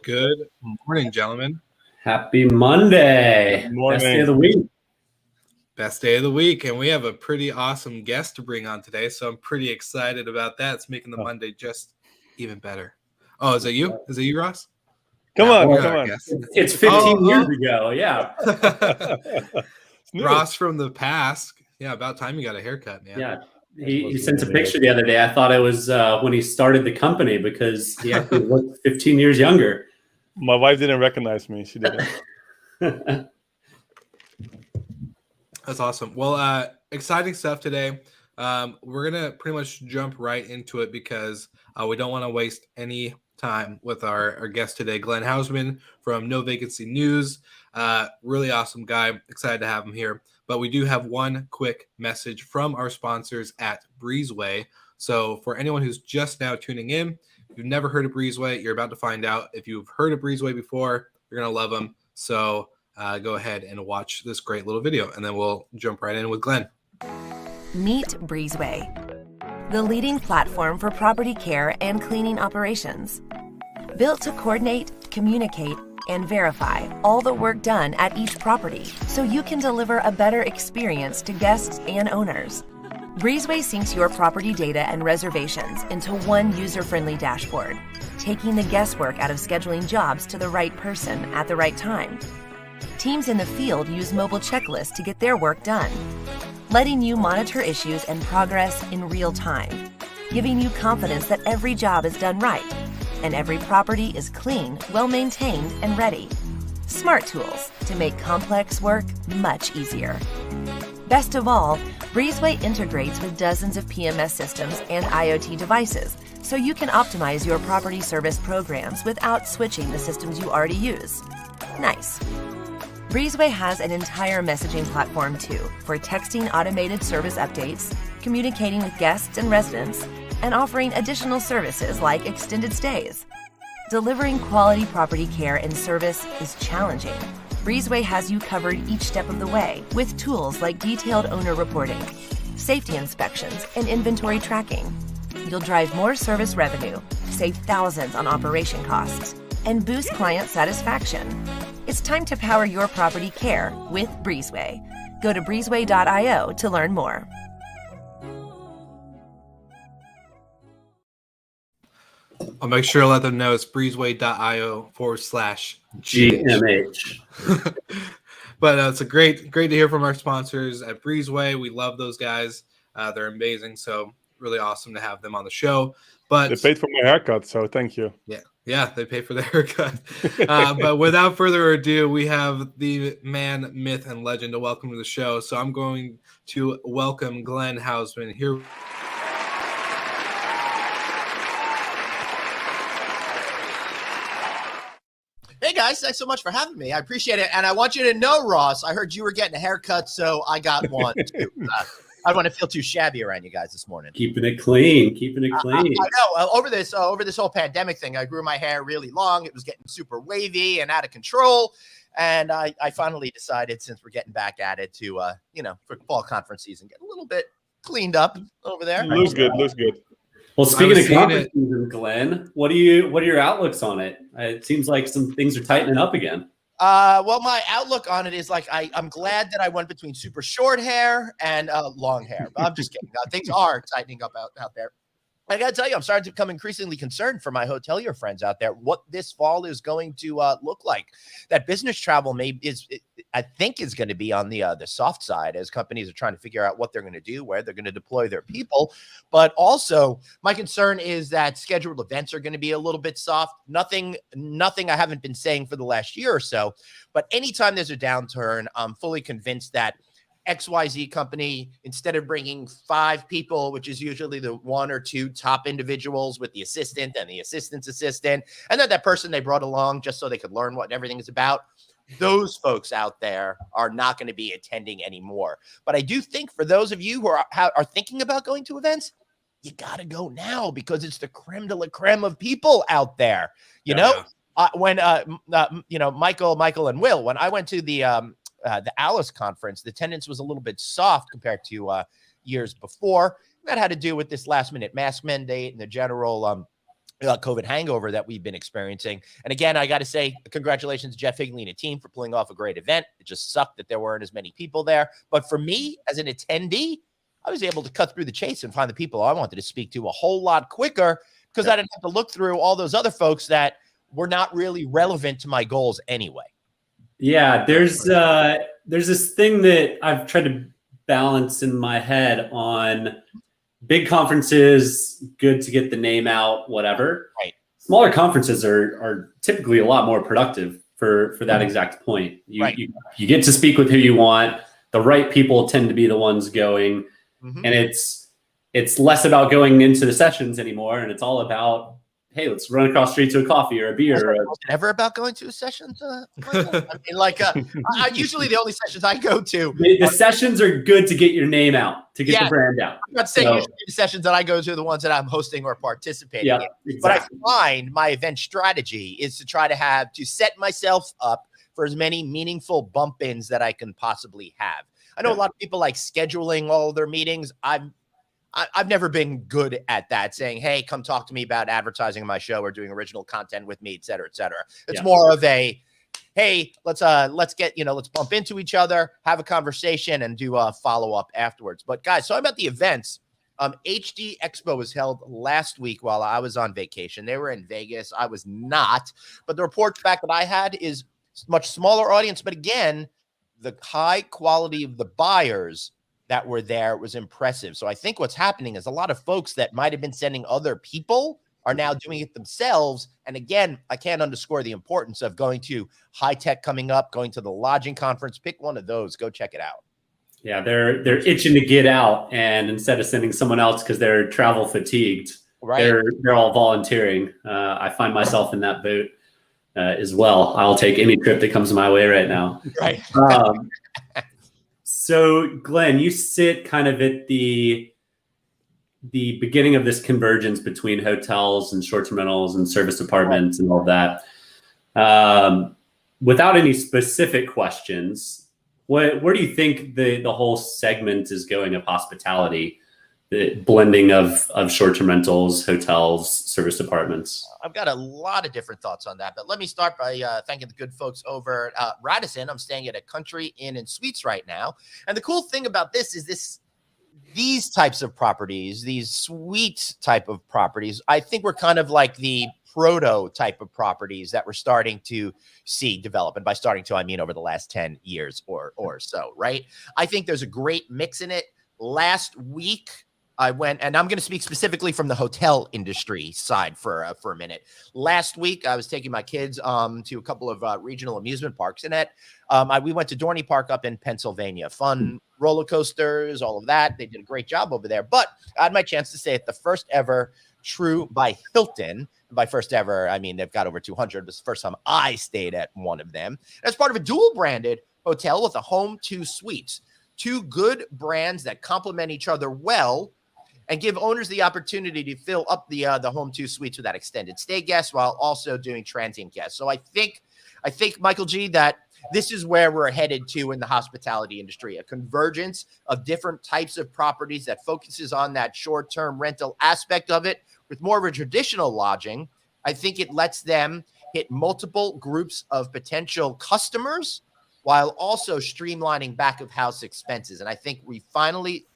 Good morning, gentlemen. Happy Monday. Good morning. Best day of the week. Best day of the week. And we have a pretty awesome guest to bring on today. So I'm pretty excited about that. It's making the Monday just even better. Oh, is it you? Is it you, Ross? Come No, on, you're come our on. guest. It's 15 years ago. Yeah. It's new. Ross from the past. Yeah, about time you got a haircut, man. Yeah. He sent a picture the other day. I thought it was when he started the company because he actually looked 15 years younger. My wife didn't recognize me. She didn't. That's awesome. Well, exciting stuff today. We're going to pretty much jump right into it because we don't want to waste any time with our guest today, Glenn Haussmann from No Vacancy News. Really awesome guy. Excited to have him here. But we do have one quick message from our sponsors at Breezeway. So for anyone who's just now tuning in, if you've never heard of Breezeway, you're about to find out. If you've heard of Breezeway before, you're going to love them. So go ahead and watch this great little video, and then we'll jump right in with Glenn. Meet Breezeway, the leading platform for property care and cleaning operations. Built to coordinate, communicate, and verify all the work done at each property so you can deliver a better experience to guests and owners. Breezeway syncs your property data and reservations into one user-friendly dashboard, taking the guesswork out of scheduling jobs to the right person at the right time. Teams in the field use mobile checklists to get their work done, letting you monitor issues and progress in real time, giving you confidence that every job is done right and every property is clean, well-maintained, and ready. Smart tools to make complex work much easier. Best of all, Breezeway integrates with dozens of PMS systems and IoT devices, so you can optimize your property service programs without switching the systems you already use. Nice. Breezeway has an entire messaging platform too for texting automated service updates, communicating with guests and residents, and offering additional services like extended stays. Delivering quality property care and service is challenging. Breezeway has you covered each step of the way with tools like detailed owner reporting, safety inspections, and inventory tracking. You'll drive more service revenue, save thousands on operation costs, and boost client satisfaction. It's time to power your property care with Breezeway. Go to breezeway.io to learn more. I'll make sure to let them know it's breezeway.io/GMH. But it's a great to hear from our sponsors at Breezeway. We love those guys. They're amazing. So really awesome to have them on the show. But They paid for my haircut, so thank you. Yeah, they pay for the haircut. But without further ado, we have the man, myth, and legend to welcome to the show. So I'm going to welcome Glenn Haussmann here. Hey guys, thanks so much for having me. I appreciate it. And I want you to know, Ross, I heard you were getting a haircut, so I got one too. I don't want to feel too shabby around you guys this morning. Keeping it clean. I know. Over this whole pandemic thing, I grew my hair really long. It was getting super wavy and out of control. And I finally decided, since we're getting back at it, to for fall conference season, get a little bit cleaned up over there. Looks good. Well, speaking of conference season, Glenn, what are your outlooks on it? It seems like some things are tightening up again. Well, my outlook on it is like I'm glad that I went between super short hair and long hair. But I'm just kidding. Things are tightening up out there. I got to tell you, I'm starting to become increasingly concerned for my hotelier friends out there, what this fall is going to look like. That business travel I think is going to be on the soft side as companies are trying to figure out what they're going to do, where they're going to deploy their people. But also my concern is that scheduled events are going to be a little bit soft. Nothing I haven't been saying for the last year or so, but anytime there's a downturn, I'm fully convinced that XYZ company, instead of bringing 5 people, which is usually the 1 or 2 top individuals with the assistant and the assistant's assistant, and then that person they brought along just so they could learn what everything is about, those folks out there are not going to be attending anymore. But I do think for those of you who are thinking about going to events, you got to go now because it's the creme de la creme of people out there. When Michael and Will, when I went to the Alice conference, the attendance was a little bit soft compared to years before. That had to do with this last minute mask mandate and the general COVID hangover that we've been experiencing. And again, I got to say, congratulations to Jeff Higley and the team for pulling off a great event. It just sucked that there weren't as many people there. But for me, as an attendee, I was able to cut through the chase and find the people I wanted to speak to a whole lot quicker because I didn't have to look through all those other folks that were not really relevant to my goals anyway. Yeah, there's this thing that I've tried to balance in my head on big conferences, good to get the name out, whatever. Right. Smaller conferences are typically a lot more productive for that exact point. You get to speak with who you want. The right people tend to be the ones going, and it's less about going into the sessions anymore, and it's all about, hey, let's run across the street to a coffee or a beer. Was it ever about going to a session? I mean, usually the only sessions I go to. The sessions are good to get your name out, to get the brand out. I'm not saying usually the sessions that I go to are the ones that I'm hosting or participating in. Exactly. But I find my event strategy is to try to set myself up for as many meaningful bump-ins that I can possibly have. I know a lot of people like scheduling all their meetings. I've never been good at that, saying, hey, come talk to me about advertising on my show or doing original content with me, et cetera, et cetera. It's more of a, hey, let's bump into each other, have a conversation, and do a follow-up afterwards. But guys, so about the events. HD Expo was held last week while I was on vacation. They were in Vegas. I was not. But the report back that I had is much smaller audience. But again, the high quality of the buyers that were there was impressive. So I think what's happening is a lot of folks that might have been sending other people are now doing it themselves. And again, I can't underscore the importance of going to High Tech coming up, going to the lodging conference. Pick one of those. Go check it out. Yeah, they're itching to get out, and instead of sending someone else because they're travel fatigued, they're all volunteering. I find myself in that boat as well. I'll take any trip that comes my way right now. Right. So, Glenn, you sit kind of at the beginning of this convergence between hotels and short-term rentals and service apartments and all that. Without any specific questions, where do you think the whole segment is going of hospitality, the blending of short-term rentals, hotels, service apartments? I've got a lot of different thoughts on that, but let me start by thanking the good folks over at Radisson. I'm staying at a Country Inn and Suites right now. And the cool thing about this is these types of properties, these suite type of properties, I think we're kind of like the prototype of properties that we're starting to see develop. And by starting to, I mean over the last 10 years or so, right? I think there's a great mix in it. Last week, I went, and I'm going to speak specifically from the hotel industry side for a minute. Last week, I was taking my kids to a couple of regional amusement parks, and we went to Dorney Park up in Pennsylvania. Fun roller coasters, all of that. They did a great job over there. But I had my chance to stay at the first ever True by Hilton. By first ever, I mean they've got over 200. It was the first time I stayed at one of them. As part of a dual branded hotel with a home 2 suites, 2 good brands that complement each other well, and give owners the opportunity to fill up the home 2 suites with that extended stay guests while also doing transient guests. So I think, Michael G, that this is where we're headed to in the hospitality industry, a convergence of different types of properties that focuses on that short-term rental aspect of it with more of a traditional lodging. I think it lets them hit multiple groups of potential customers while also streamlining back of house expenses. And I think we finally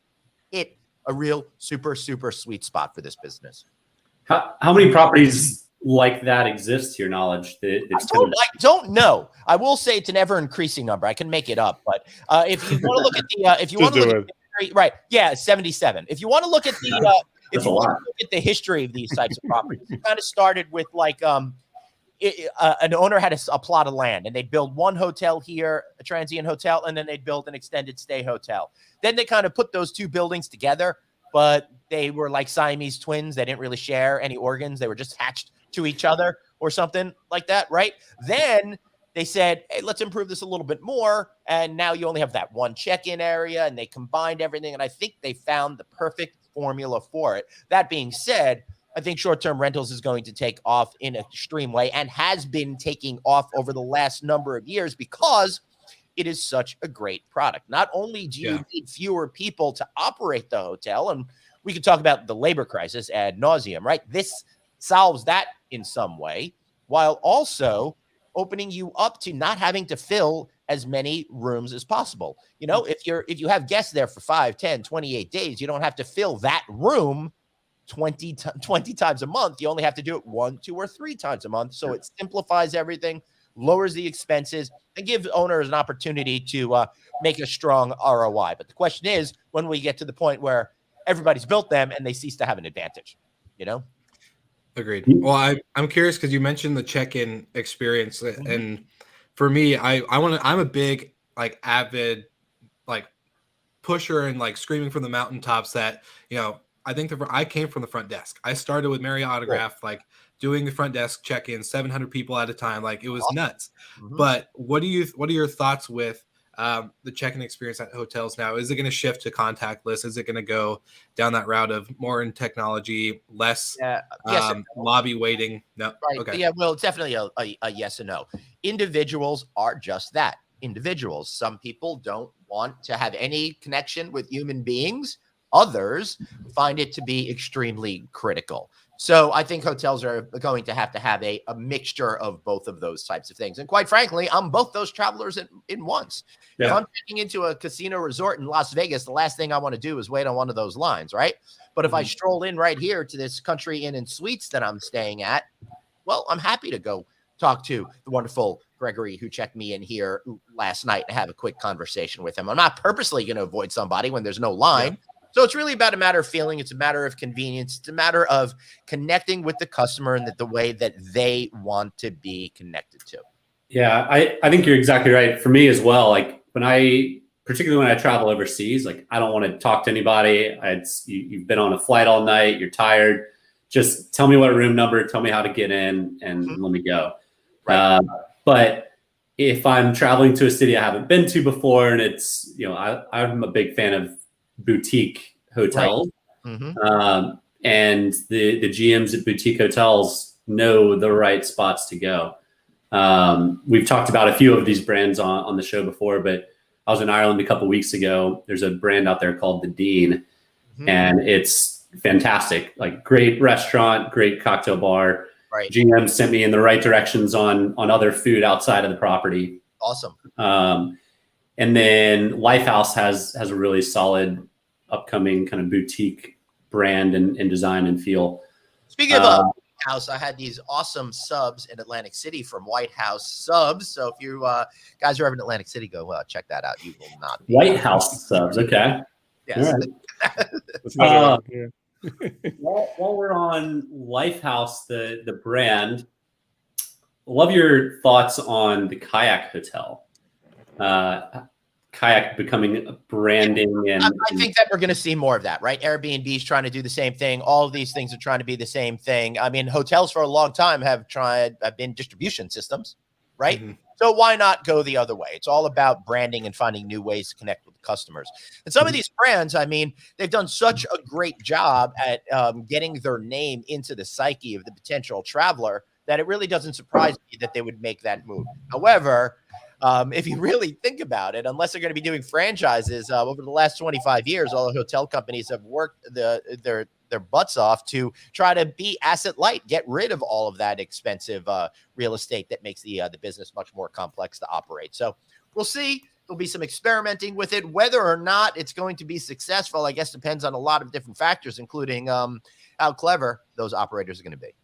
hit a real super, super sweet spot for this business. How many properties like that exist to your knowledge? I don't know. I will say it's an ever increasing number. I can make it up, but if you want to look at the, 77. If you want to look at the history of these types of properties, it kind of started with like an owner had a plot of land and they'd build one hotel here, a transient hotel, and then they'd build an extended stay hotel. Then they kind of put those 2 buildings together, but they were like Siamese twins. They didn't really share any organs. They were just hatched to each other or something like that, right? Then they said, hey, let's improve this a little bit more. And now you only have that one check-in area, and they combined everything. And I think they found the perfect formula for it. That being said, I think short-term rentals is going to take off in an extreme way and has been taking off over the last number of years because it is such a great product. Not only do you need fewer people to operate the hotel, and we could talk about the labor crisis ad nauseum, right? This solves that in some way, while also opening you up to not having to fill as many rooms as possible. You know, if you have guests there for 5, 10, 28 days, you don't have to fill that room 20 times a month. You only have to do it 1, 2, or 3 times a month. So it simplifies everything, lowers the expenses, and gives owners an opportunity to make a strong ROI. But the question is, when we get to the point where everybody's built them and they cease to have an advantage, you know? Agreed. Well, I'm curious because you mentioned the check-in experience, and for me, I'm a big like avid like pusher and like screaming from the mountaintops that, you know, I think I came from the front desk. I started with Marriott Autograph, like doing the front desk check-in, 700 people at a time. Like it was nuts. But what are your thoughts with the check-in experience at hotels now? Is it going to shift to contactless? Is it going to go down that route of more in technology, less lobby waiting? No. Right. Okay. Yeah. Well, it's definitely a yes and no. Individuals are just that. Individuals. Some people don't want to have any connection with human beings. Others find it to be extremely critical. So I think hotels are going to have a mixture of both of those types of things. And quite frankly, I'm both those travelers in once. Yeah. If I'm checking into a casino resort in Las Vegas, the last thing I want to do is wait on one of those lines, right? But if I stroll in right here to this Country Inn and Suites that I'm staying at, well, I'm happy to go talk to the wonderful Gregory who checked me in here last night and have a quick conversation with him. I'm not purposely going to avoid somebody when there's no line. Yeah. So it's really about a matter of feeling. It's a matter of convenience. It's a matter of connecting with the customer in the way that they want to be connected to. Yeah, I think you're exactly right. For me as well, like particularly when I travel overseas, like I don't want to talk to anybody. You've been on a flight all night. You're tired. Just tell me what room number, tell me how to get in, and let me go. Right. But if I'm traveling to a city I haven't been to before, and it's, you know, I'm a big fan of boutique hotels, and the GMs at boutique hotels know the right spots to go. We've talked about a few of these brands on the show before, but I was in Ireland a couple of weeks ago. There's a brand out there called the Dean, and it's fantastic. Like great restaurant, great cocktail bar. Right. GM sent me in the right directions on other food outside of the property. Awesome. And then Lifehouse has a really solid upcoming kind of boutique brand and design and feel. Speaking of House, I had these awesome subs in Atlantic City from White House Subs. So if you guys are ever in Atlantic City, go check that out. You will not be White House Subs. Okay. Yes. Right. While we're on Lifehouse, the brand, love your thoughts on the Kayak Hotel. Kayak becoming branding, and I think that we're going to see more of that, right? Airbnb is trying to do the same thing. All of these things are trying to be the same thing. I mean, hotels for a long time have been distribution systems, right? So why not go the other way? It's all about branding and finding new ways to connect with customers. And some of these brands, I mean, they've done such a great job at getting their name into the psyche of the potential traveler that it really doesn't surprise me that they would make that move. However, if you really think about it, unless they're going to be doing franchises over the last 25 years, all the hotel companies have worked their butts off to try to be asset light, get rid of all of that expensive real estate that makes the business much more complex to operate. So we'll see. There'll be some experimenting with it. Whether or not it's going to be successful, I guess, depends on a lot of different factors, including how clever those operators are going to be.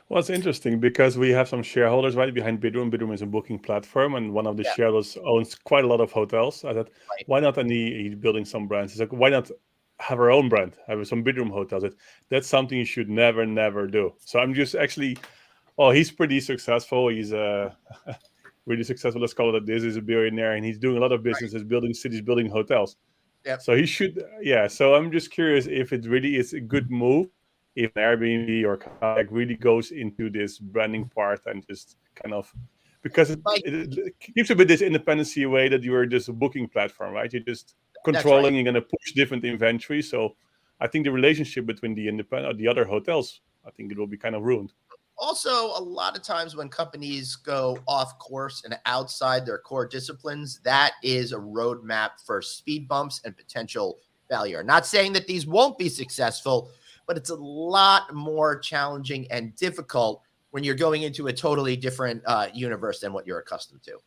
Well, it's interesting because we have some shareholders right behind Bidroom. Bidroom is a booking platform, and one of the shareholders owns quite a lot of hotels. I thought, why not? And he's building some brands. He's like, why not have our own brand? Have some Bidroom hotels. That's something you should never do. So I'm just actually, he's pretty successful. He's really successful. Let's call it this. He's a billionaire, and he's doing a lot of businesses, building cities, building hotels. Yep. So he should, So I'm just curious if it really is a good move. If Airbnb or Kayak really goes into this branding part and just kind of, because it keeps a bit this independency way that you are just a booking platform, right? You're just controlling, you're going to push different inventory. So I think the relationship between the independent or the other hotels, I think it will be kind of ruined. Also, a lot of times when companies go off course and outside their core disciplines, that is a roadmap for speed bumps and potential failure. Not saying that these won't be successful, but it's a lot more challenging and difficult when you're going into a totally different universe than what you're accustomed to.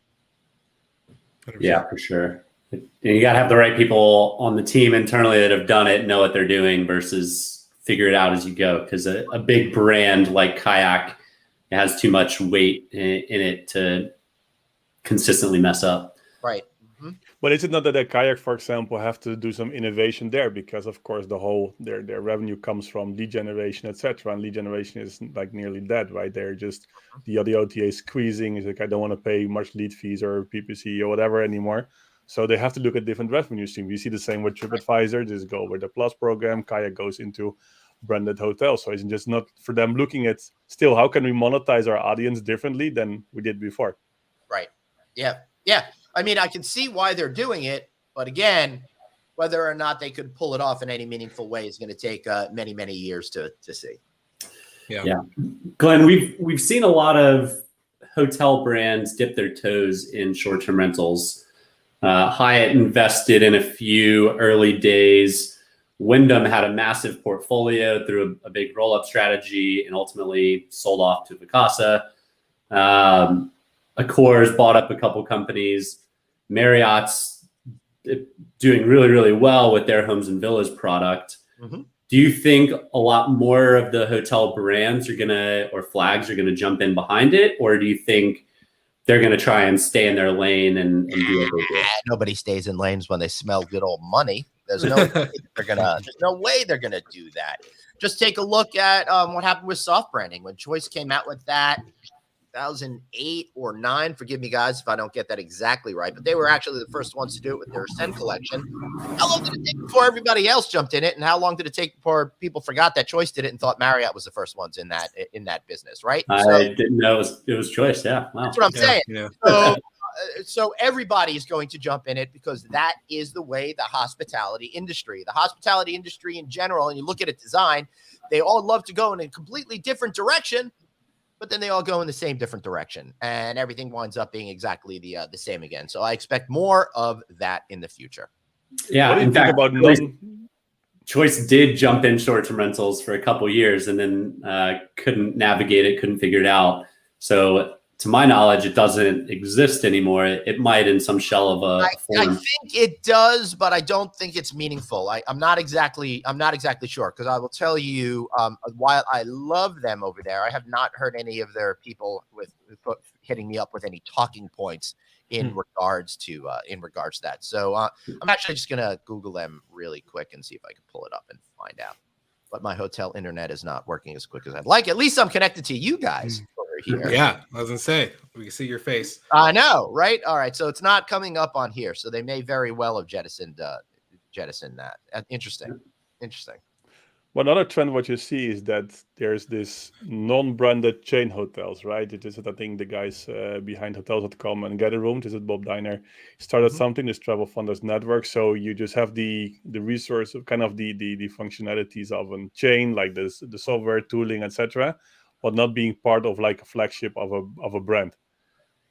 100%. Yeah, for sure. And you got to have the right people on the team internally that have done it, know what they're doing, versus figure it out as you go. Because a big brand like Kayak, it has too much weight in it to consistently mess up. Right. But is it not that a Kayak, for example, have to do some innovation there, because of course the whole their revenue comes from lead generation, etc. And lead generation is like nearly dead, right? They're just the OTA squeezing. Is like, I don't want to pay much lead fees or PPC or whatever anymore. So they have to look at different revenue streams. You see the same with TripAdvisor. Just go with the Plus program. Kayak goes into branded hotels. So it's just not for them looking at still how can we monetize our audience differently than we did before. Right. Yeah. Yeah. I mean, I can see why they're doing it, but again, whether or not they could pull it off in any meaningful way is going to take many, many years to see. Yeah. Glenn, we've seen a lot of hotel brands dip their toes in short-term rentals. Hyatt invested in a few early days. Wyndham had a massive portfolio through a big roll-up strategy and ultimately sold off to Vacasa. Accor's bought up a couple companies. Marriott's doing really, really well with their Homes and Villas product. Mm-hmm. Do you think a lot more of the hotel brands or flags are gonna jump in behind it, or do you think they're gonna try and stay in their lane and do what they do? Nobody stays in lanes when they smell good old money. There's no way there's no way they're gonna do that. Just take a look at what happened with soft branding when Choice came out with that. 2008 or 9. Forgive me, guys, if I don't get that exactly right, but they were actually the first ones to do it with their Ascend collection. How long did it take before everybody else jumped in it, and how long did it take before people forgot that Choice did it and thought Marriott was the first ones in that business, right? I didn't know it was Choice. Yeah, wow. That's what I'm saying. Yeah. So everybody is going to jump in it because that is the way the hospitality industry in general, and you look at it design, they all love to go in a completely different direction. But then they all go in the same different direction, and everything winds up being exactly the same again. So I expect more of that in the future. Yeah, What do you in think fact, about Choice did jump in short-term rentals for a couple years, and then couldn't navigate it, couldn't figure it out. So, to my knowledge, it doesn't exist anymore. It might in some shell of a form. I think it does, but I don't think it's meaningful. I'm not exactly sure, because I will tell you, while I love them over there, I have not heard any of their people hitting me up with any talking points in regards to that. So I'm actually just gonna Google them really quick and see if I can pull it up and find out. But my hotel internet is not working as quick as I'd like. At least I'm connected to you guys over here. Yeah, I was gonna say we can see your face. I know, right? All right, so it's not coming up on here, so they may very well have jettisoned that. Interesting. One other trend, what you see is that there's this non-branded chain hotels, right? It is, I think, the guys behind hotels.com and Get a Room, this is Bob Diner, started something, this Travel Funders Network. So you just have the resource of kind of the functionalities of a chain, like this, the software, tooling, etc., but not being part of like a flagship of a brand.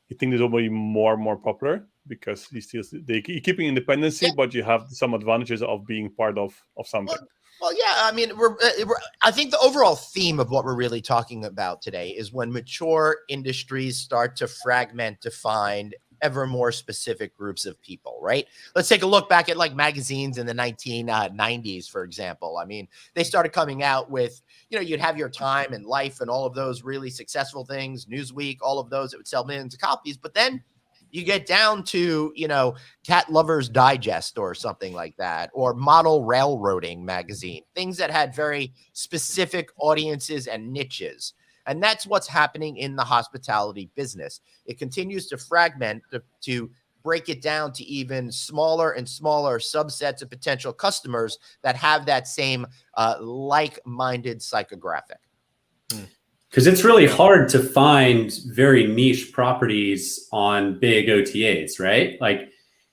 You think this will be more and more popular because you're keeping independency, but you have some advantages of being part of something. Well, yeah, I mean, I think the overall theme of what we're really talking about today is when mature industries start to fragment to find ever more specific groups of people, right? Let's take a look back at like magazines in the 1990s, for example. I mean, they started coming out with, you'd have your Time and Life and all of those really successful things, Newsweek, all of those that would sell millions of copies. But then you get down to, Cat Lover's Digest or something like that, or Model Railroading magazine, things that had very specific audiences and niches. And that's what's happening in the hospitality business. It continues to fragment to break it down to even smaller and smaller subsets of potential customers that have that same like-minded psychographic. Because it's really hard to find very niche properties on big OTAs, right?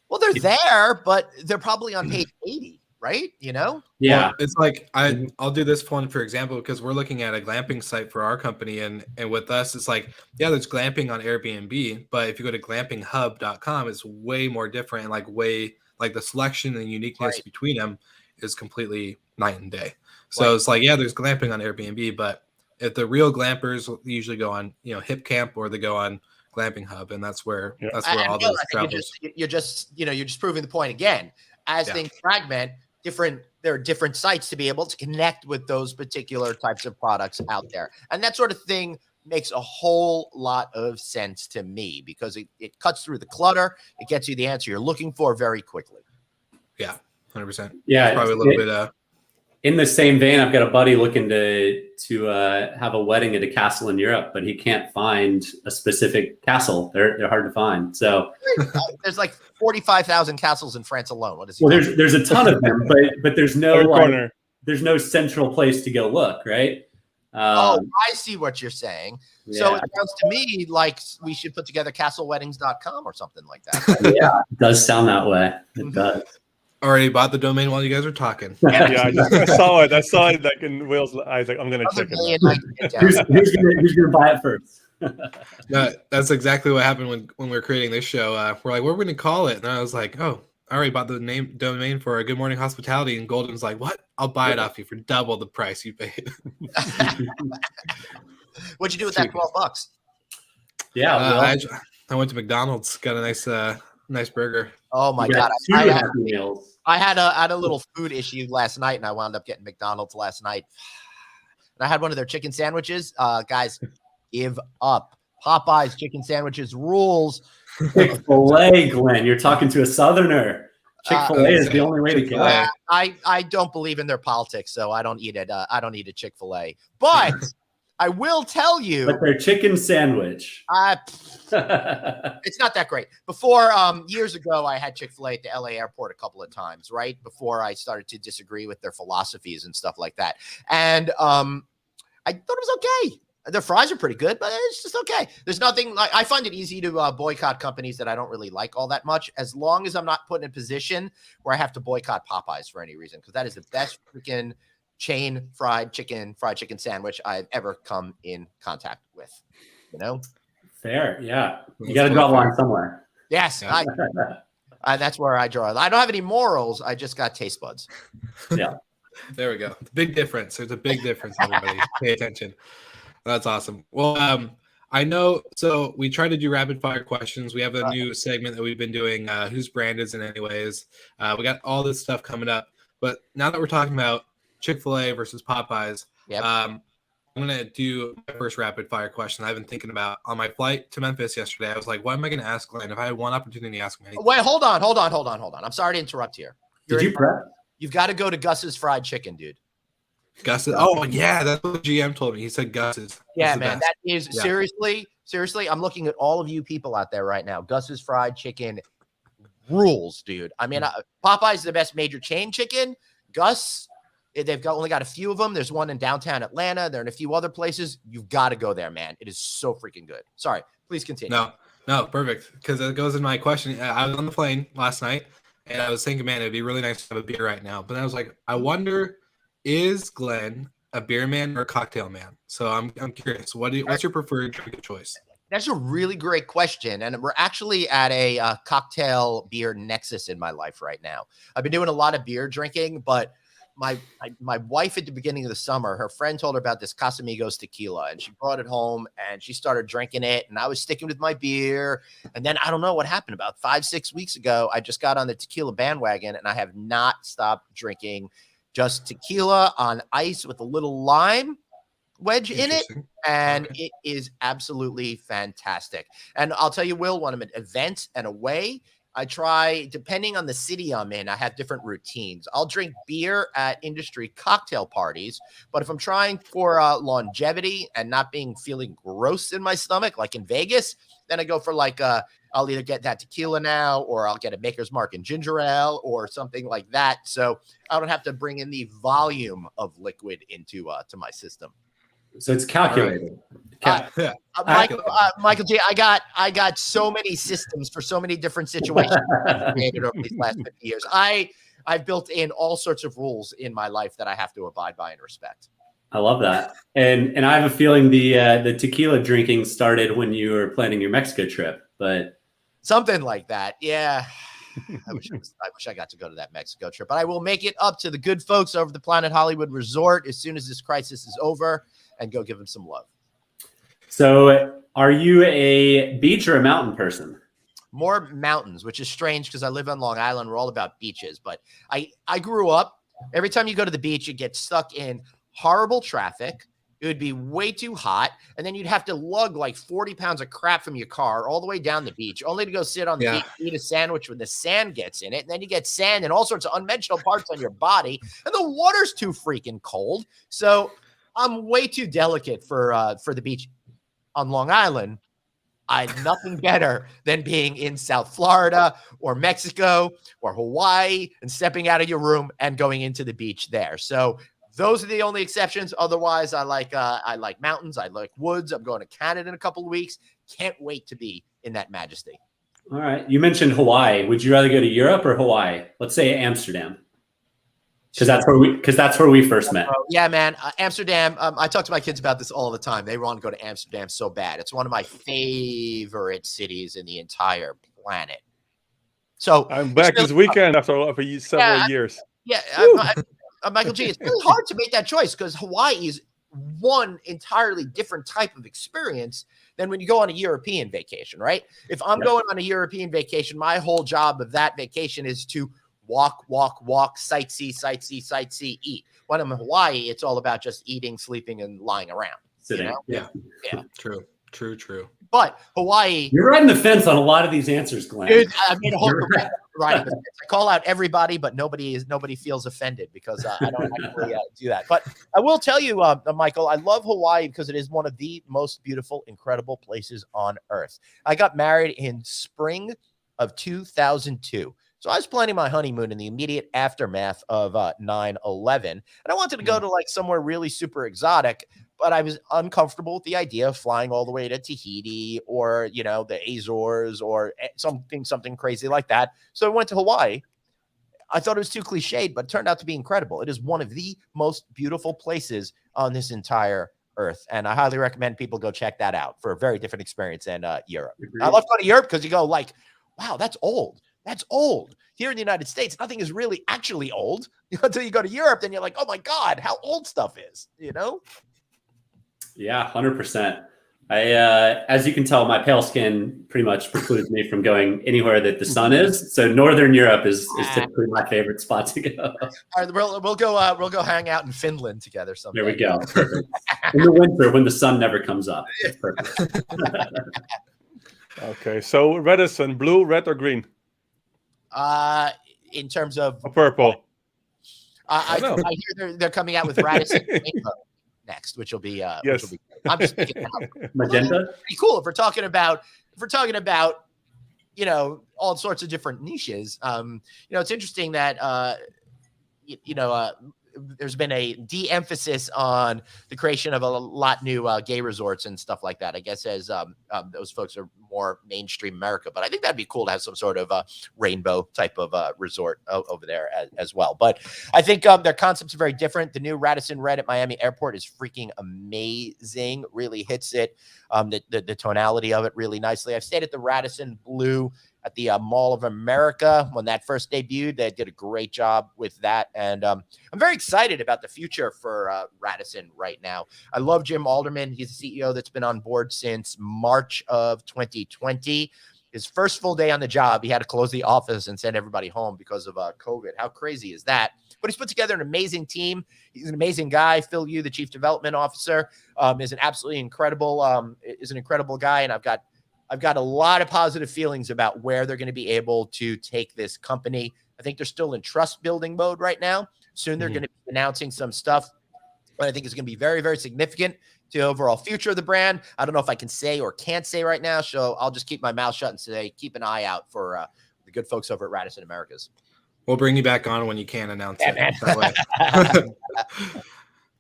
Well, they're there, but they're probably on page 80, right? Yeah. Well, it's like I'll do this one for example because we're looking at a glamping site for our company, and with us, it's like there's glamping on Airbnb, but if you go to glampinghub.com, it's way more different, and way the selection and uniqueness between them is completely night and day. So it's like, yeah, there's glamping on Airbnb, but if the real glampers usually go on, Hip Camp, or they go on Glamping Hub, and that's where all those travelers. You're just proving the point again. As things fragment, there are different sites to be able to connect with those particular types of products out there, and that sort of thing makes a whole lot of sense to me, because it cuts through the clutter. It gets you the answer you're looking for very quickly. Yeah, 100%. Yeah, it's probably a little bit. In the same vein, I've got a buddy looking to have a wedding at a castle in Europe, but he can't find a specific castle. They're hard to find. So there's like 45,000 castles in France alone. What is he? Well, there's a ton of them, but there's no there's no central place to go look, right? I see what you're saying. Yeah. So it sounds to me like we should put together castleweddings.com or something like that. Yeah, it does sound that way. It does. Already bought the domain while you guys were talking. Yeah, I saw it. I saw it like in Will's. I was like, I'm gonna check it. Who's gonna buy it first? No, that's exactly what happened when we were creating this show. We're like, what are we gonna call it? And I was like, oh, I already bought the domain for Good Morning Hospitality. And Golden's like, what? I'll buy it off you for double the price you paid. What'd you do with that $12? Yeah, I went to McDonald's, got a nice burger. Oh my God! I had a little food issue last night, and I wound up getting McDonald's last night. And I had one of their chicken sandwiches. Guys, give up. Popeye's chicken sandwiches rules. Chick-fil-A, Glenn. You're talking to a Southerner. Chick-fil-A is the only way to go. I don't believe in their politics, so I don't eat it. I don't eat a Chick-fil-A. But I will tell you. But their chicken sandwich. It's not that great. Before, years ago, I had Chick-fil-A at the LA airport a couple of times, right? Before I started to disagree with their philosophies and stuff like that. And I thought it was okay. Their fries are pretty good, but it's just okay. There's nothing like, I find it easy to boycott companies that I don't really like all that much, as long as I'm not put in a position where I have to boycott Popeyes for any reason, because that is the best freaking chain fried chicken sandwich I've ever come in contact with. Fair, yeah. You got to draw a line somewhere. Yes, yeah. That's where I draw. I don't have any morals. I just got taste buds. Yeah, there we go. Big difference. There's a big difference. Everybody, pay attention. That's awesome. Well, I know. So we try to do rapid fire questions. We have a new segment that we've been doing. Whose brand is it anyways? We got all this stuff coming up. But now that we're talking about Chick-fil-A versus Popeyes, I'm going to do my first rapid fire question. I've been thinking about on my flight to Memphis yesterday. I was like, what am I going to ask Glenn? If I had one opportunity to ask him anything. Wait, hold on. I'm sorry to interrupt here. Did you prep? You've got to go to Gus's Fried Chicken, dude. Gus's. Oh yeah, that's what the GM told me. He said Gus's. Yeah, man, that is seriously. I'm looking at all of you people out there right now. Gus's Fried Chicken rules, dude. I mean, Popeye's is the best major chain chicken. Gus, they've only got a few of them. There's one in downtown Atlanta. They're in a few other places. You've got to go there, man. It is so freaking good. Sorry, please continue. No, perfect. Because it goes in my question. I was on the plane last night, and I was thinking, man, it'd be really nice to have a beer right now. But I was like, I wonder, is Glenn a beer man or a cocktail man? So I'm curious. What's your preferred drink of choice? That's a really great question. And we're actually at a cocktail beer nexus in my life right now. I've been doing a lot of beer drinking, but my wife at the beginning of the summer, her friend told her about this Casamigos tequila, and she brought it home and she started drinking it. And I was sticking with my beer. And then I don't know what happened. About 5-6 weeks ago, I just got on the tequila bandwagon, and I have not stopped drinking just tequila on ice with a little lime wedge in it. And it is absolutely fantastic. And I'll tell you, Will, when I'm at events and away, I try, depending on the city I'm in, I have different routines. I'll drink beer at industry cocktail parties, but if I'm trying for longevity and not feeling gross in my stomach, like in Vegas, then I go for I'll either get that tequila now, or I'll get a Maker's Mark and ginger ale or something like that. So I don't have to bring in the volume of liquid into to my system. So it's calculated. Michael J, I got so many systems for so many different situations created over these last 50 years. I've built in all sorts of rules in my life that I have to abide by and respect. I love that. And I have a feeling the tequila drinking started when you were planning your Mexico trip, but something like that. Yeah. I wish I got to go to that Mexico trip, but I will make it up to the good folks over the Planet Hollywood Resort as soon as this crisis is over and go give them some love. So are you a beach or a mountain person? More mountains, which is strange because I live on Long Island. We're all about beaches, but I grew up, every time you go to the beach, you get stuck in horrible traffic. It would be way too hot. And then you'd have to lug like 40 pounds of crap from your car all the way down the beach, only to go sit on the beach, eat a sandwich when the sand gets in it. And then you get sand and all sorts of unmentionable parts on your body. And the water's too freaking cold. So I'm way too delicate for the beach on Long Island. I had nothing better than being in South Florida or Mexico or Hawaii and stepping out of your room and going into the beach there. So those are the only exceptions. Otherwise, I like mountains. I like woods. I'm going to Canada in a couple of weeks. Can't wait to be in that majesty. All right. You mentioned Hawaii. Would you rather go to Europe or Hawaii? Let's say Amsterdam. Because that's where we first met. Yeah, man. Amsterdam. I talk to my kids about this all the time. They want to go to Amsterdam so bad. It's one of my favorite cities in the entire planet. So I'm back this weekend after several years. Yeah, Michael G. It's really hard to make that choice because Hawaii is one entirely different type of experience than when you go on a European vacation, right? If I'm going on a European vacation, my whole job of that vacation is to walk, sightsee, eat. When I'm in Hawaii, it's all about just eating, sleeping, and lying around. Sitting. You know? Yeah. True. But Hawaii, you're riding the fence on a lot of these answers, Glenn. Dude, I made a whole riding the fence. I call out everybody, but nobody feels offended because I don't actually do that. But I will tell you, Michael, I love Hawaii because it is one of the most beautiful, incredible places on earth. I got married in spring of 2002. So I was planning my honeymoon in the immediate aftermath of 9/11. And I wanted to go to like somewhere really super exotic, but I was uncomfortable with the idea of flying all the way to Tahiti or, you know, the Azores or something crazy like that. So I went to Hawaii. I thought it was too cliched, but it turned out to be incredible. It is one of the most beautiful places on this entire earth. And I highly recommend people go check that out for a very different experience than Europe. I love going to Europe because you go like, wow, that's old. That's old. Here in the United States, nothing is really actually old until you go to Europe. Then you're like, oh my God, how old stuff is, you know? Yeah, 100%. As you can tell, my pale skin pretty much precludes me from going anywhere that the sun is. So Northern Europe is typically my favorite spot to go. All right, we'll go hang out in Finland together someday. There we go. Perfect. In the winter when the sun never comes up. It's perfect. Okay, so Radisson, blue, red, or green? In terms of purple. I hear they're coming out with Radisson Rainbow next, which will be yes. which will be I'm just picking out. Magenta. Pretty cool if we're talking about you know, all sorts of different niches. You know, it's interesting that there's been a de-emphasis on the creation of a lot new gay resorts and stuff like that. I guess as those folks are more mainstream America, but I think that'd be cool to have some sort of rainbow type of resort over there as well. But I think their concepts are very different. The new Radisson Red at Miami Airport is freaking amazing. Really hits it, the tonality of it really nicely. I've stayed at the Radisson Blue at the Mall of America when that first debuted. They did a great job with that. And I'm very excited about the future for Radisson right now. I love Jim Alderman. He's the CEO that's been on board since March of 2020. His first full day on the job, he had to close the office and send everybody home because of COVID. How crazy is that? But he's put together an amazing team. He's an amazing guy. Phil Yu, the chief development officer, is an absolutely incredible guy. And I've got a lot of positive feelings about where they're going to be able to take this company. I think they're still in trust building mode right now. Soon they're going to be announcing some stuff, but I think it's going to be very, very significant to the overall future of the brand. I don't know if I can say or can't say right now, so I'll just keep my mouth shut and say, keep an eye out for the good folks over at Radisson Americas. We'll bring you back on when you can announce it. Man. That way.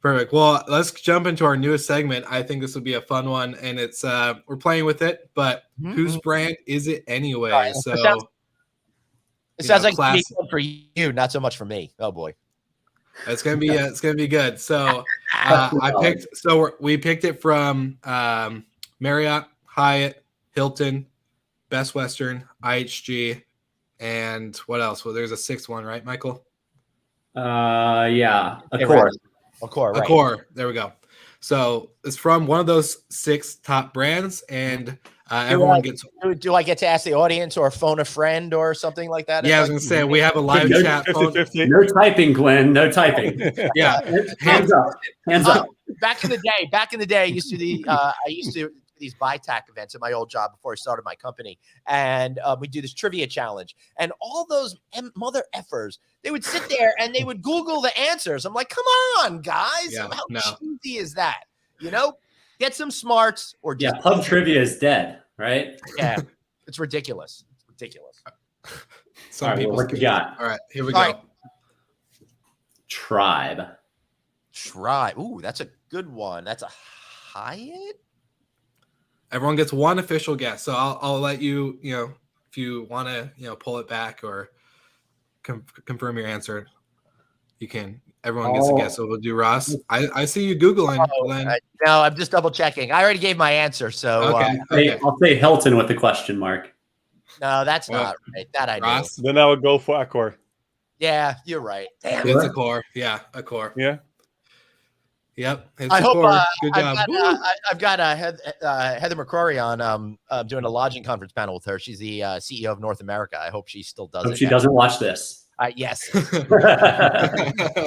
Perfect. Well, let's jump into our newest segment. I think this will be a fun one, and it's we're playing with it, but whose brand is it anyway? Right. So it sounds like it's fun for you, not so much for me. Oh boy, it's gonna be good. So we picked it from Marriott, Hyatt, Hilton, Best Western, IHG, And what else? Well, there's a sixth one, right, Michael? Yeah, Accor. Accor, right. Accor. There we go. So it's from one of those 6 top brands, and everyone gets. Do I get to ask the audience or phone a friend or something like that? Yeah, I was gonna say we have a live chat. 50-50. No typing, Glenn. No typing. Yeah, Hands up. Hands up. Back in the day, I used to these BuyTac events at my old job before I started my company, and we do this trivia challenge, and all those mother effers, they would sit there and they would Google the answers. I'm like, come on, guys, how cheesy is that? Get some smarts or just pub trivia is dead, right? Yeah, it's ridiculous. It's ridiculous. Some All right, people. what you got? All right, here we go. Right. Tribe. Ooh, that's a good one. That's a Hyatt. Everyone gets one official guess, so I'll let you, if you want to, pull it back or confirm your answer, you can. Everyone gets a guess. So we'll do Ross. I see you Googling, Glenn. No, I'm just double checking. I already gave my answer, so okay. I'll say Hilton with the question mark. No, that's not right. That I know. Then I would go for Accor. Yeah, you're right. Damn. It's Accor. Yeah, Accor. Yeah. Yep. It's I hope Accor. Good job. I've got Heather McCrory on doing a lodging conference panel with her. She's the CEO of North America. I hope she still does Hope it. she doesn't watch this. Yes.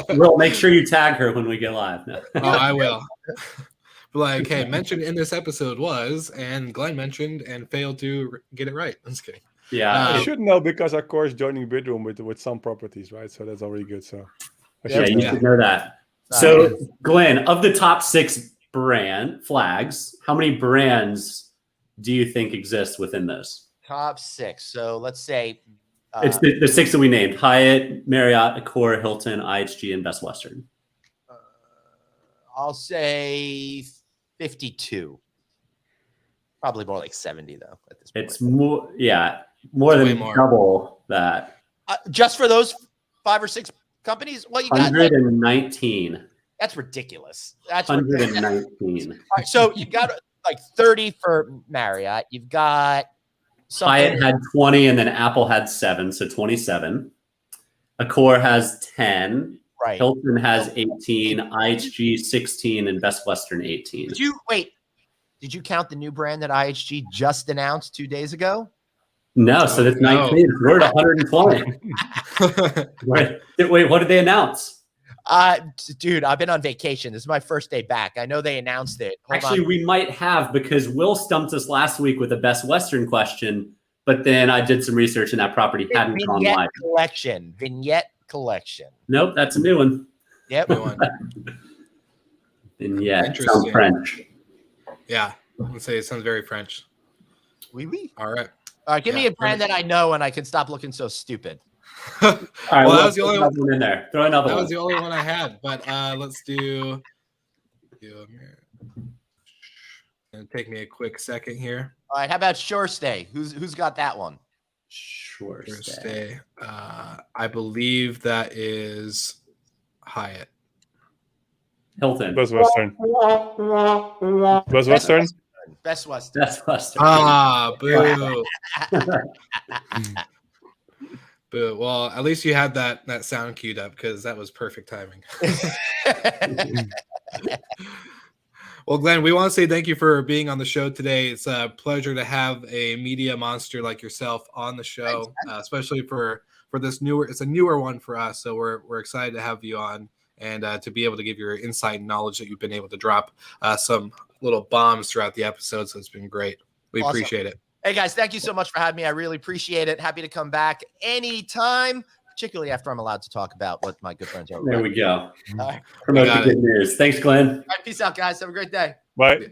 We'll make sure you tag her when we get live. No. Oh, I will. Like, hey, mentioned in this episode was, and Glenn mentioned and failed to get it right. I'm just kidding. Yeah. You should know because Accor is joining Bidroom with some properties, right? So that's already good. So you should know that. So, Glenn, of the top 6 brand flags, how many brands do you think exist within those? Top 6. So let's say it's the 6 that we named: Hyatt, Marriott, Accor, Hilton, IHG, and Best Western. I'll say 52. Probably more like 70 though. At this point, it's more than double that. Just for those 5 or 6 companies. Well, you got 119. That's ridiculous. That's 119. All right, so you got like 30 for Marriott. You've got Hyatt had 20, and then Apple had 7, so 27. Accor has 10. Right. Hilton has 18. IHG 16, and Best Western 18. Did you count the new brand that IHG just announced 2 days ago? No, so that's 19. We're at 120. Wait, what did they announce? Dude, I've been on vacation. This is my first day back. I know they announced it. Actually, we might have, because Will stumped us last week with a Best Western question, but then I did some research and that property hadn't gone live. Vignette collection. Nope, that's a new one. Yep. New one. Vignette. Sounds French. Yeah, I would say it sounds very French. Oui. All right. All right, give me a brand that I know and I can stop looking so stupid. All right, well, that was the only one in there. Throw another one. That was the only one I had, but let's do. It'll take me a quick second here. All right, how about Shore Stay? Who's got that one? Shore Stay. I believe that is Hyatt. Hilton. Best Western. Best Western. Best Western. Best Western. Ah, boo. Boo. Well, at least you had that sound queued up because that was perfect timing. Well, Glenn, we want to say thank you for being on the show today. It's a pleasure to have a media monster like yourself on the show, especially for this newer. It's a newer one for us, so we're excited to have you on and to be able to give your insight and knowledge that you've been able to drop some little bombs throughout the episode. So it's been great. We appreciate it. Hey guys, thank you so much for having me. I really appreciate it. Happy to come back anytime, particularly after I'm allowed to talk about what my good friends are. There we go. All right. Promote the good news. Thanks, Glenn. All right, peace out, guys. Have a great day. Bye.